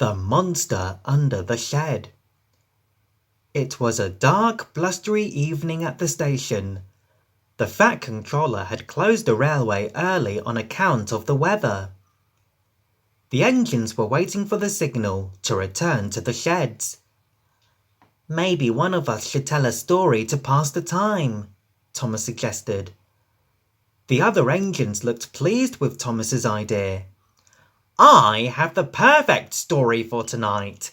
The monster under the shed. It was a dark, blustery evening at the station. The Fat Controller had closed the railway early on account of the weather. The engines were waiting for the signal to return to the sheds. "Maybe one of us should tell a story to pass the time," Thomas suggested. The other engines looked pleased with Thomas's idea. "I have the perfect story for tonight,"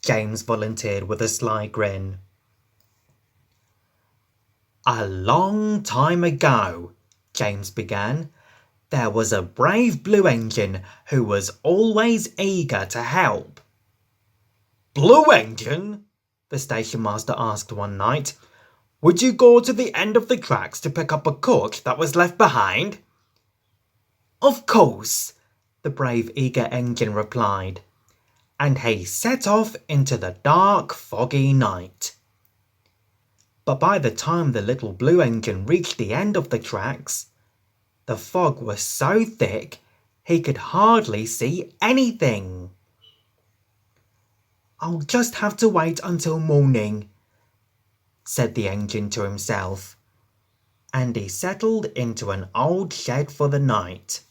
James volunteered with a sly grin. "A long time ago," James began, "there was a brave blue engine who was always eager to help." "Blue engine?" the station master asked one night. "Would you go to the end of the tracks to pick up a coach that was left behind?" "Of course," the brave eager engine replied, and he set off into the dark, foggy night. But by the time the little blue engine reached the end of the tracks, the fog was so thick he could hardly see anything. "I'll just have to wait until morning," said the engine to himself, and he settled into an old shed for the night.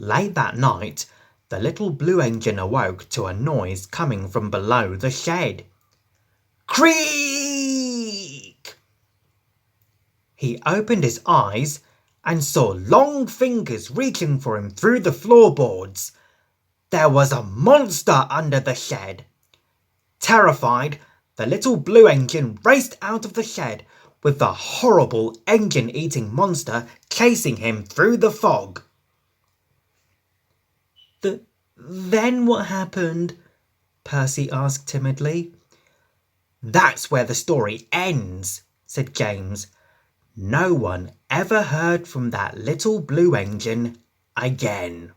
Late that night, the little blue engine awoke to a noise coming from below the shed. Creak! He opened his eyes and saw long fingers reaching for him through the floorboards. There was a monster under the shed. Terrified, the little blue engine raced out of the shed with the horrible engine-eating monster chasing him through the fog. Then what happened?" Percy asked timidly. "That's where the story ends," said James. "No one ever heard from that little blue engine again."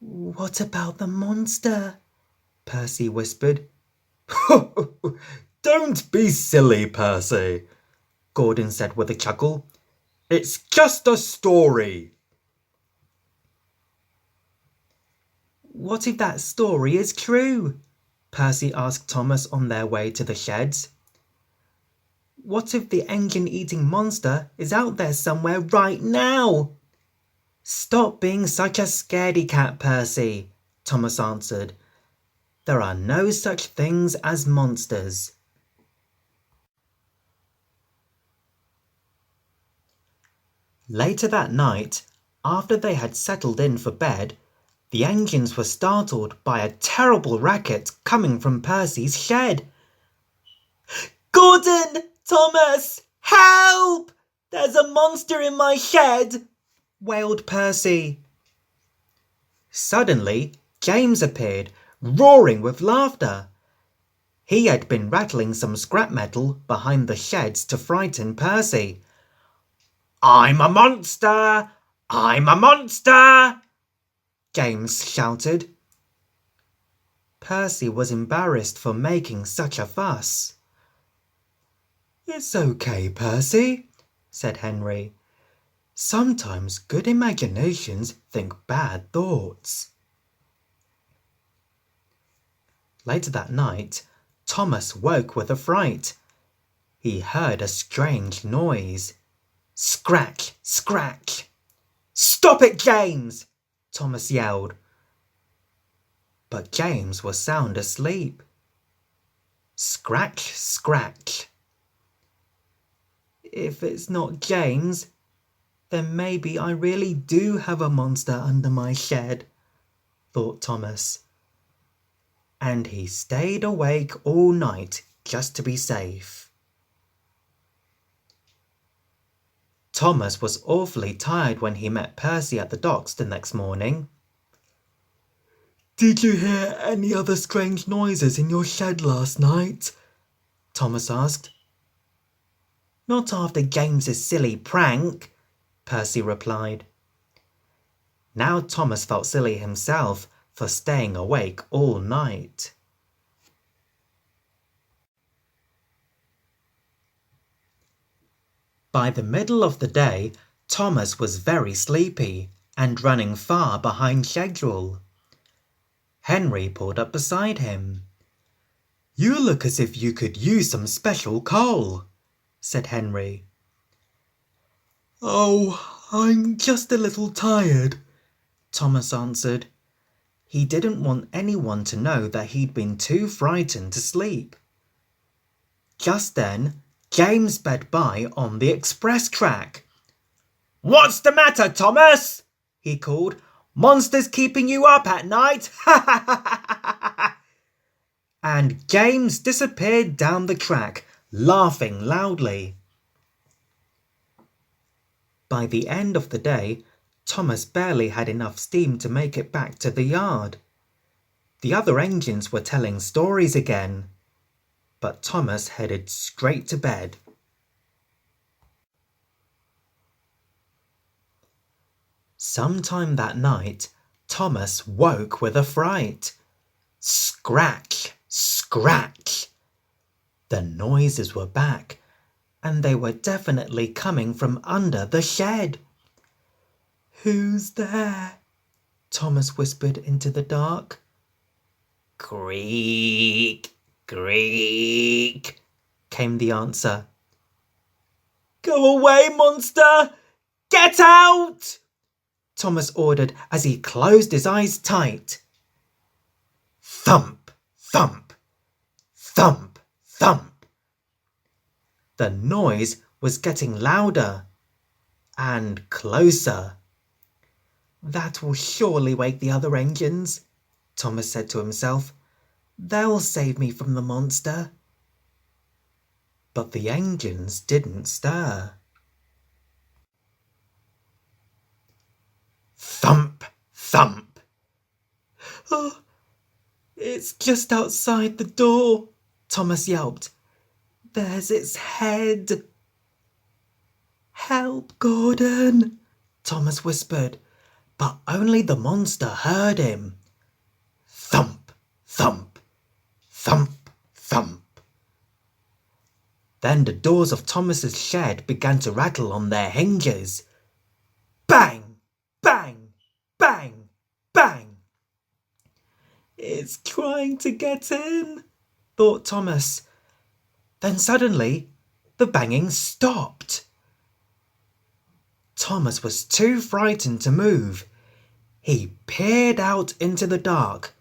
"What about the monster?" Percy whispered. "Don't be silly, Percy," Gordon said with a chuckle. "It's just a story." "What if that story is true?" Percy asked Thomas on their way to the sheds. "What if the engine-eating monster is out there somewhere right now?" "Stop being such a scaredy cat, Percy," Thomas answered. "There are no such things as monsters." Later that night, after they had settled in for bed, the engines were startled by a terrible racket coming from Percy's shed. "Gordon! Thomas! Help! There's a monster in my shed!" wailed Percy. Suddenly, James appeared, roaring with laughter. He had been rattling some scrap metal behind the sheds to frighten Percy. "I'm a monster! I'm a monster!" James shouted. Percy was embarrassed for making such a fuss. "It's okay, Percy," said Henry. "Sometimes good imaginations think bad thoughts." Later that night, Thomas woke with a fright. He heard a strange noise. Scratch, scratch. "Stop it, James!" Thomas yelled. But James was sound asleep. Scratch, scratch. If it's not James, then maybe I really do have a monster under my shed, thought Thomas. And he stayed awake all night just to be safe. Thomas was awfully tired when he met Percy at the docks the next morning. "Did you hear any other strange noises in your shed last night?" Thomas asked. "Not after James's silly prank," Percy replied. Now Thomas felt silly himself for staying awake all night. By the middle of the day, Thomas was very sleepy and running far behind schedule. Henry pulled up beside him. "You look as if you could use some special coal," said Henry. "Oh, I'm just a little tired," Thomas answered. He didn't want anyone to know that he'd been too frightened to sleep. Just then, James sped by on the express track. "What's the matter, Thomas?" he called. "Monsters keeping you up at night?" And James disappeared down the track, laughing loudly. By the end of the day, Thomas barely had enough steam to make it back to the yard. The other engines were telling stories again, but Thomas headed straight to bed. Sometime that night, Thomas woke with a fright. Scratch, scratch! The noises were back, and they were definitely coming from under the shed. "Who's there?" Thomas whispered into the dark. "Creak, creak," came the answer. "Go away, monster! Get out!" Thomas ordered as he closed his eyes tight. Thump, thump, thump, thump. The noise was getting louder and closer. "That will surely wake the other engines," Thomas said to himself. "They'll save me from the monster." But the engines didn't stir. Thump, thump. "Oh, it's just outside the door," Thomas yelped. "There's its head." "Help, Gordon," Thomas whispered, but only the monster heard him. Thump, thump, thump, thump. Then the doors of Thomas's shed began to rattle on their hinges. Bang, bang, bang, bang. "It's trying to get in," thought Thomas. Then suddenly, the banging stopped. Thomas was too frightened to move. He peered out into the dark.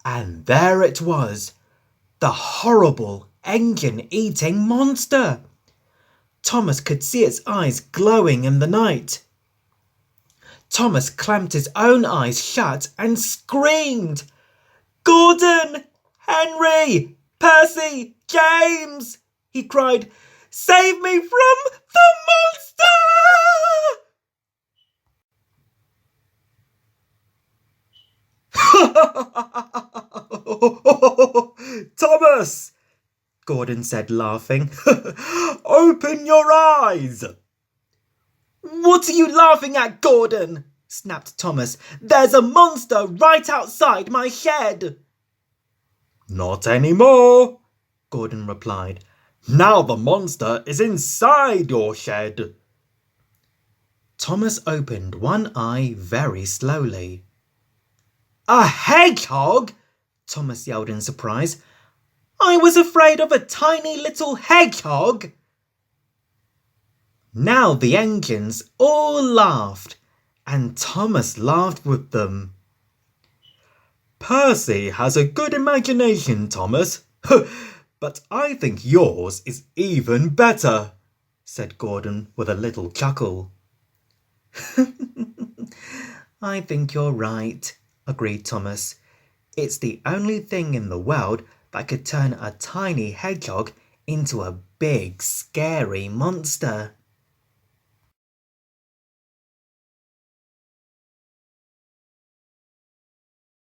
And there it was, the horrible engine-eating monster. Thomas could see its eyes glowing in the night. Thomas clamped his own eyes shut and screamed, "Gordon! Henry! Percy! James!" he cried. "Save me from the monster!" "Thomas!" Gordon said, laughing. "Open your eyes!" "What are you laughing at, Gordon?" snapped Thomas. "There's a monster right outside my shed." "Not anymore," Gordon replied. "Now the monster is inside your shed." Thomas opened one eye very slowly. "A hedgehog!" Thomas yelled in surprise. "I was afraid of a tiny little hedgehog." Now the engines all laughed, and Thomas laughed with them. "Percy has a good imagination, Thomas, but I think yours is even better," said Gordon with a little chuckle. "I think you're right," agreed Thomas. "It's the only thing in the world that could turn a tiny hedgehog into a big, scary monster."